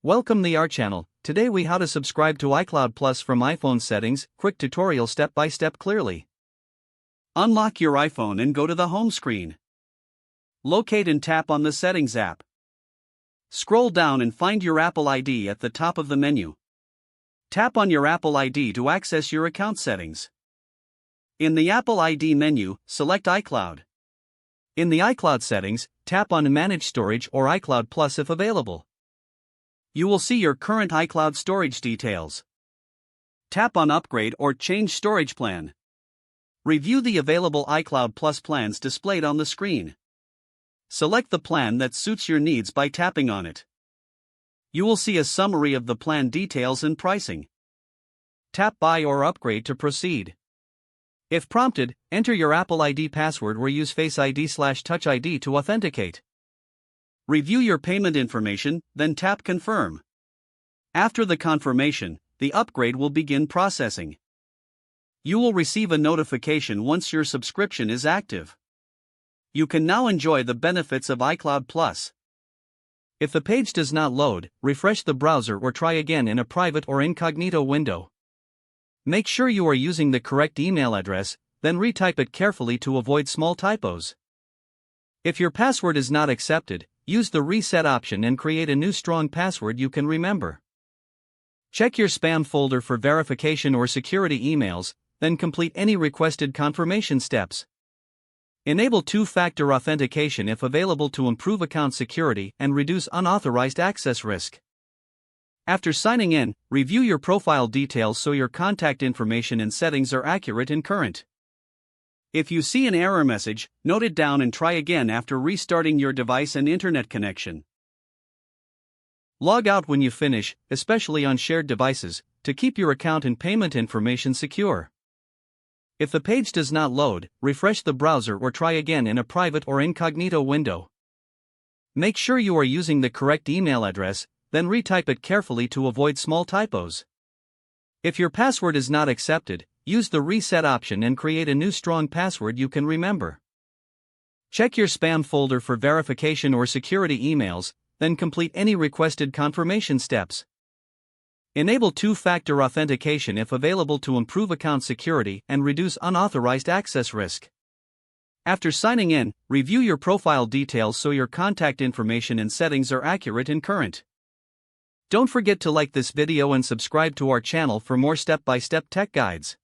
Welcome to our channel. Today we how to subscribe to iCloud Plus from iPhone settings, quick tutorial step by step clearly. Unlock your iPhone and go to the home screen. Locate and tap on the settings app. Scroll down and find your Apple ID at the top of the menu. Tap on your Apple ID to access your account settings. In the Apple ID menu, select iCloud. In the iCloud settings, tap on Manage Storage or iCloud Plus if available. You will see your current iCloud storage details. Tap on Upgrade or Change Storage Plan. Review the available iCloud Plus plans displayed on the screen. Select the plan that suits your needs by tapping on it. You will see a summary of the plan details and pricing. Tap Buy or Upgrade to proceed. If prompted, enter your Apple ID password or use Face ID/Touch ID to authenticate. Review your payment information, then tap Confirm. After the confirmation, the upgrade will begin processing. You will receive a notification once your subscription is active. You can now enjoy the benefits of iCloud Plus. If the page does not load, refresh the browser or try again in a private or incognito window. Make sure you are using the correct email address, then retype it carefully to avoid small typos. If your password is not accepted, use the reset option and create a new strong password you can remember. Check your spam folder for verification or security emails, then complete any requested confirmation steps. Enable two-factor authentication if available to improve account security and reduce unauthorized access risk. After signing in, review your profile details so your contact information and settings are accurate and current. If you see an error message, note it down and try again after restarting your device and internet connection. Log out when you finish, especially on shared devices, to keep your account and payment information secure. If the page does not load, refresh the browser or try again in a private or incognito window. Make sure you are using the correct email address, then retype it carefully to avoid small typos. If your password is not accepted, use the reset option and create a new strong password you can remember. Check your spam folder for verification or security emails, then complete any requested confirmation steps. Enable two-factor authentication if available to improve account security and reduce unauthorized access risk. After signing in, review your profile details so your contact information and settings are accurate and current. Don't forget to like this video and subscribe to our channel for more step-by-step tech guides.